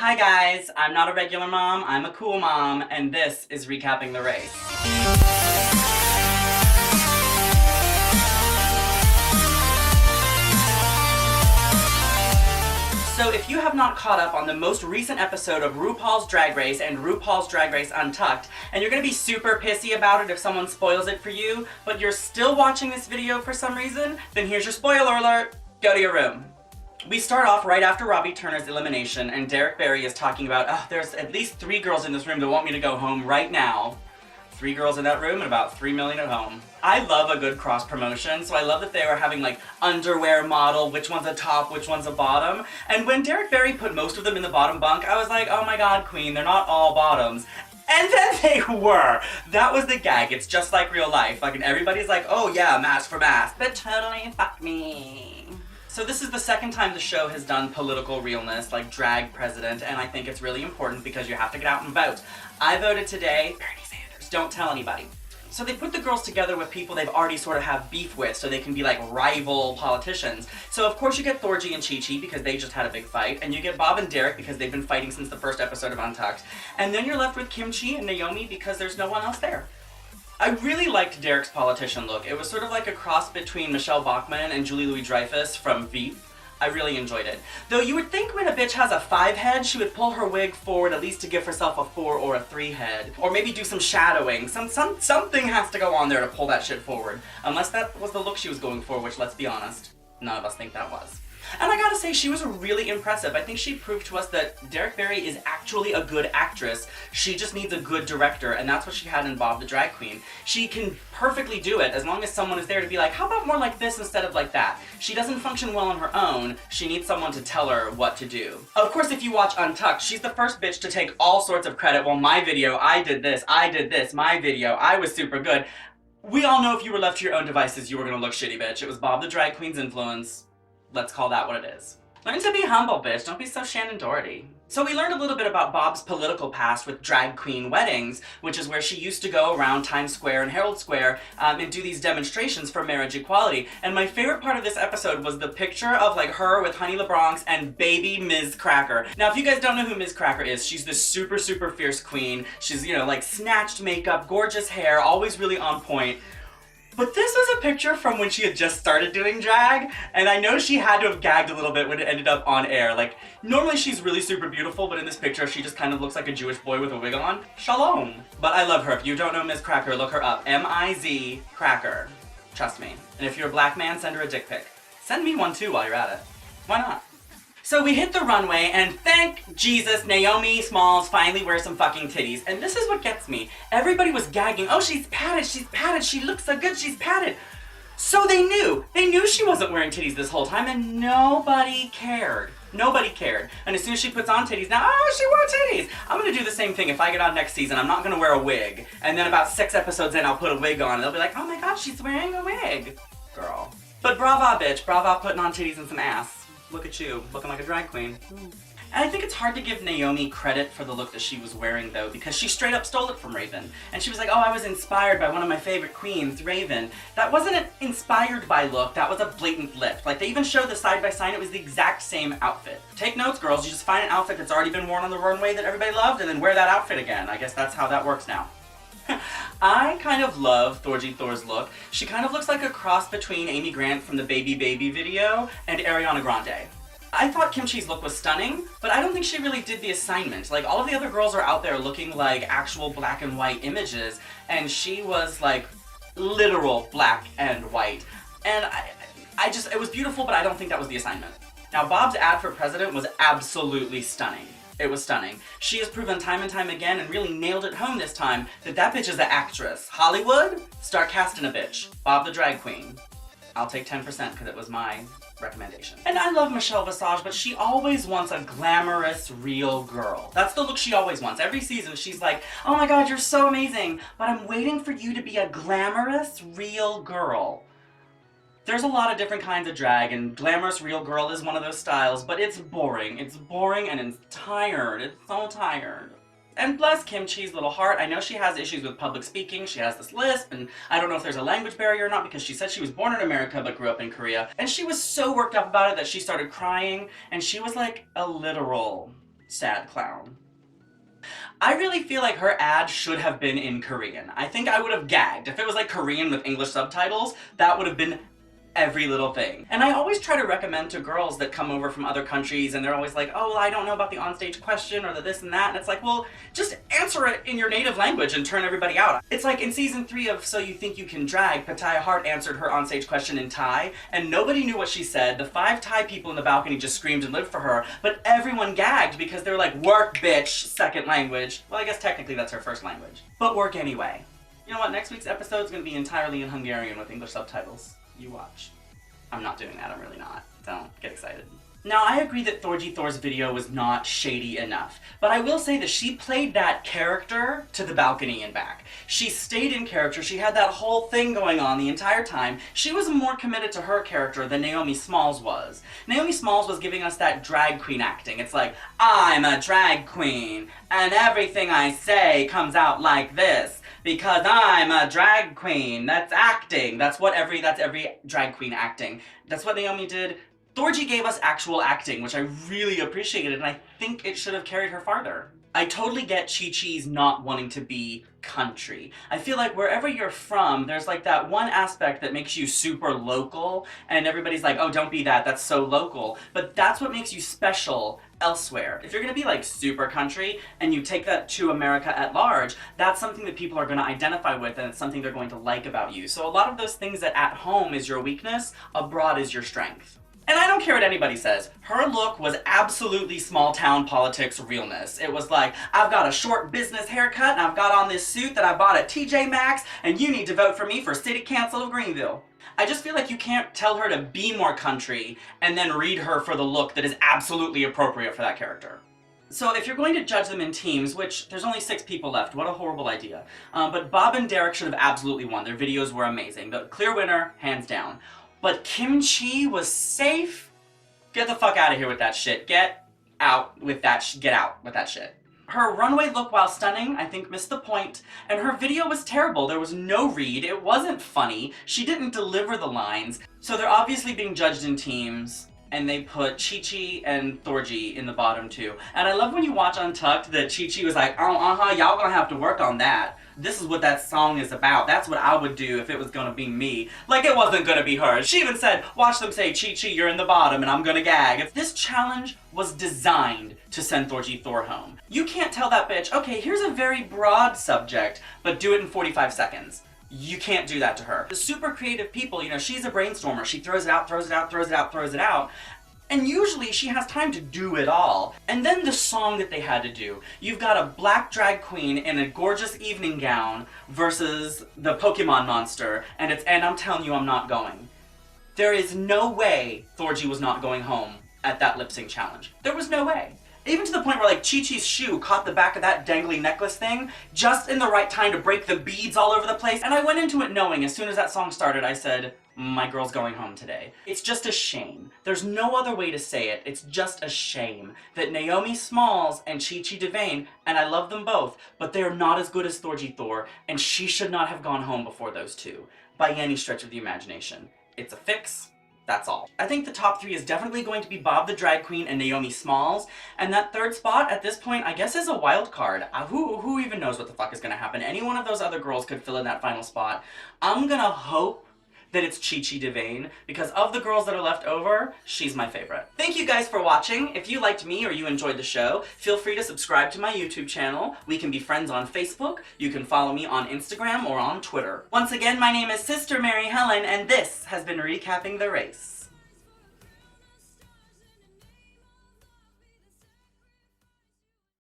Hi guys, I'm not a regular mom, I'm a cool mom, and this is Recapping the Race. So if you have not caught up on the most recent episode of RuPaul's Drag Race and RuPaul's Drag Race Untucked, and you're gonna be super pissy about it if someone spoils it for you, but you're still watching this video for some reason, then here's your spoiler alert, go to your room. We start off right after Robbie Turner's elimination, and Derek Barry is talking about, oh, there's at least 3 girls in this room that want me to go home right now. 3 girls in that room and about 3 million at home. I love a good cross promotion, so I love that they were having like underwear model, which one's a top, which one's a bottom. And when Derek Barry put most of them in the bottom bunk, I was like, oh my god, queen, they're not all bottoms. And then they were! That was the gag, it's just like real life. Like, and everybody's like, oh yeah, mask for mask, but totally fuck me. So this is the second time the show has done political realness, like drag president, and I think it's really important because you have to get out and vote. I voted today, Bernie Sanders, don't tell anybody. So they put the girls together with people they've already sort of have beef with, so they can be like rival politicians. So of course you get Thorgy and Chi-Chi because they just had a big fight, and you get Bob and Derek because they've been fighting since the first episode of Untucked. And then you're left with Kimchi and Naomi because there's no one else there. I really liked Derek's politician look. It was sort of like a cross between Michelle Bachmann and Julie Louis-Dreyfus from Veep. I really enjoyed it. Though you would think when a bitch has a 5 head, she would pull her wig forward at least to give herself a 4 or a 3 head. Or maybe do some shadowing. Something has to go on there to pull that shit forward. Unless that was the look she was going for, which, let's be honest, none of us think that was. And I gotta say, she was really impressive. I think she proved to us that Derek Barry is actually a good actress. She just needs a good director, and that's what she had in Bob the Drag Queen. She can perfectly do it as long as someone is there to be like, how about more like this instead of like that? She doesn't function well on her own. She needs someone to tell her what to do. Of course, if you watch Untucked, she's the first bitch to take all sorts of credit. Well, my video, I did this, my video, I was super good. We all know if you were left to your own devices, you were gonna look shitty, bitch. It was Bob the Drag Queen's influence. Let's call that what it is. Learn to be humble, bitch. Don't be so Shannon Doherty. So we learned a little bit about Bob's political past with drag queen weddings, which is where she used to go around Times Square and Herald Square and do these demonstrations for marriage equality. And my favorite part of this episode was the picture of like her with Honey LeBronx and baby Ms. Cracker. Now, if you guys don't know who Ms. Cracker is, she's this super, super fierce queen. She's, you know, like snatched makeup, gorgeous hair, always really on point. But this was a picture from when she had just started doing drag, and I know she had to have gagged a little bit when it ended up on air. Like, normally she's really super beautiful, but in this picture she just kind of looks like a Jewish boy with a wig on. Shalom! But I love her. If you don't know Ms. Cracker, look her up. M-I-Z Cracker. Trust me. And if you're a black man, send her a dick pic. Send me one too while you're at it. Why not? So we hit the runway, and thank Jesus, Naomi Smalls finally wears some fucking titties. And this is what gets me. Everybody was gagging, oh, she's padded, she looks so good, she's padded. So they knew she wasn't wearing titties this whole time, and nobody cared. Nobody cared. And as soon as she puts on titties, now, oh, she wore titties. I'm gonna do the same thing if I get on next season. I'm not gonna wear a wig. And then about 6 episodes in, I'll put a wig on, and they'll be like, oh my god, she's wearing a wig. Girl. But brava, bitch, brava putting on titties and some ass. Look at you, looking like a drag queen. And I think it's hard to give Naomi credit for the look that she was wearing though, because she straight up stole it from Raven. And she was like, oh, I was inspired by one of my favorite queens, Raven. That wasn't an inspired by look, that was a blatant lift. Like, they even showed the side by side, it was the exact same outfit. Take notes, girls, you just find an outfit that's already been worn on the runway that everybody loved, and then wear that outfit again. I guess that's how that works now. I kind of love Thorgy Thor's look. She kind of looks like a cross between Amy Grant from the Baby Baby video and Ariana Grande. I thought Kimchi's look was stunning, but I don't think she really did the assignment. Like, all of the other girls are out there looking like actual black and white images, and she was like literal black and white. And it was beautiful, but I don't think that was the assignment. Now, Bob's ad for president was absolutely stunning. It was stunning. She has proven time and time again, and really nailed it home this time, that that bitch is an actress. Hollywood, start casting a bitch. Bob the Drag Queen. I'll take 10% because it was my recommendation. And I love Michelle Visage, but she always wants a glamorous, real girl. That's the look she always wants. Every season she's like, oh my god, you're so amazing, but I'm waiting for you to be a glamorous, real girl. There's a lot of different kinds of drag, and glamorous real girl is one of those styles, but it's boring. It's boring and it's tired. It's so tired. And bless Kimchi's little heart, I know she has issues with public speaking, she has this lisp, and I don't know if there's a language barrier or not because she said she was born in America but grew up in Korea. And she was so worked up about it that she started crying, and she was like a literal Sad clown. I really feel like her ad should have been in Korean. I think I would have gagged. If it was like Korean with English subtitles, that would have been every little thing. And I always try to recommend to girls that come over from other countries and they're always like, oh, well, I don't know about the onstage question or the this and that, and it's like, well, just answer it in your native language and turn everybody out. It's like in season 3 of So You Think You Can Drag, Pattaya Hart answered her onstage question in Thai, and nobody knew what she said. The 5 Thai people in the balcony just screamed and lived for her, but everyone gagged because they were like, work, bitch, second language. Well, I guess technically that's her first language. But work anyway. You know what, next week's episode is going to be entirely in Hungarian with English subtitles. You watch. I'm not doing that, I'm really not. Don't get excited. Now, I agree that Thorgy Thor's video was not shady enough, but I will say that she played that character to the balcony and back. She stayed in character, she had that whole thing going on the entire time. She was more committed to her character than Naomi Smalls was. Naomi Smalls was giving us that drag queen acting. It's like, I'm a drag queen, and everything I say comes out like this. Because I'm a drag queen. That's acting. That's every drag queen acting. That's what Naomi did. Thorgy gave us actual acting, which I really appreciated, and I think it should have carried her farther. I totally get Chi-Chi's not wanting to be country. I feel like wherever you're from, there's like that one aspect that makes you super local, and everybody's like, oh, don't be that, that's so local. But that's what makes you special elsewhere. If you're gonna be like super country, and you take that to America at large, that's something that people are gonna identify with, and it's something they're going to like about you. So a lot of those things that at home is your weakness, abroad is your strength. And I don't care what anybody says, her look was absolutely small town politics realness. It was like, I've got a short business haircut and I've got on this suit that I bought at TJ Maxx and you need to vote for me for City Council of Greenville. I just feel like you can't tell her to be more country and then read her for the look that is absolutely appropriate for that character. So if you're going to judge them in teams, which there's only 6 people left, what a horrible idea. But Bob and Derek should have absolutely won. Their videos were amazing. The clear winner, hands down. But Kim Chi was safe? Get the fuck out of here with that shit. Get out with that shit. Her runway look, while stunning, I think missed the point, and her video was terrible. There was no read, it wasn't funny, she didn't deliver the lines, so they're obviously being judged in teams, and they put Chi-Chi and Thorgy in the bottom 2. And I love when you watch Untucked that Chi-Chi was like, oh, y'all gonna have to work on that. This is what that song is about. That's what I would do if it was gonna be me. Like it wasn't gonna be her. She even said, watch them say, Chi-Chi, you're in the bottom and I'm gonna gag. This challenge was designed to send Thorgy Thor home. You can't tell that bitch, okay, here's a very broad subject, but do it in 45 seconds. You can't do that to her. The super creative people, you know, she's a brainstormer. She throws it out, throws it out, throws it out, throws it out. And usually she has time to do it all. And then the song that they had to do. You've got a black drag queen in a gorgeous evening gown versus the Pokemon monster, and I'm telling you I'm not going. There is no way Thorgy was not going home at that lip sync challenge. There was no way. Even to the point where like Chi-Chi's shoe caught the back of that dangly necklace thing just in the right time to break the beads all over the place. And I went into it knowing as soon as that song started, I said, my girl's going home today. It's just a shame. There's no other way to say it. It's just a shame that Naomi Smalls and Chi-Chi DeVayne, and I love them both, but they're not as good as Thorgy Thor, and she should not have gone home before those two, by any stretch of the imagination. It's a fix. That's all. I think the top 3 is definitely going to be Bob the Drag Queen and Naomi Smalls, and that third spot at this point I guess is a wild card. Who even knows what the fuck is gonna happen? Any one of those other girls could fill in that final spot. I'm gonna hope that it's Chi-Chi DeVayne, because of the girls that are left over, she's my favorite. Thank you guys for watching. If you liked me or you enjoyed the show, feel free to subscribe to my YouTube channel. We can be friends on Facebook. You can follow me on Instagram or on Twitter. Once again, my name is Sister Mary Helen, and this has been Recapping the Race.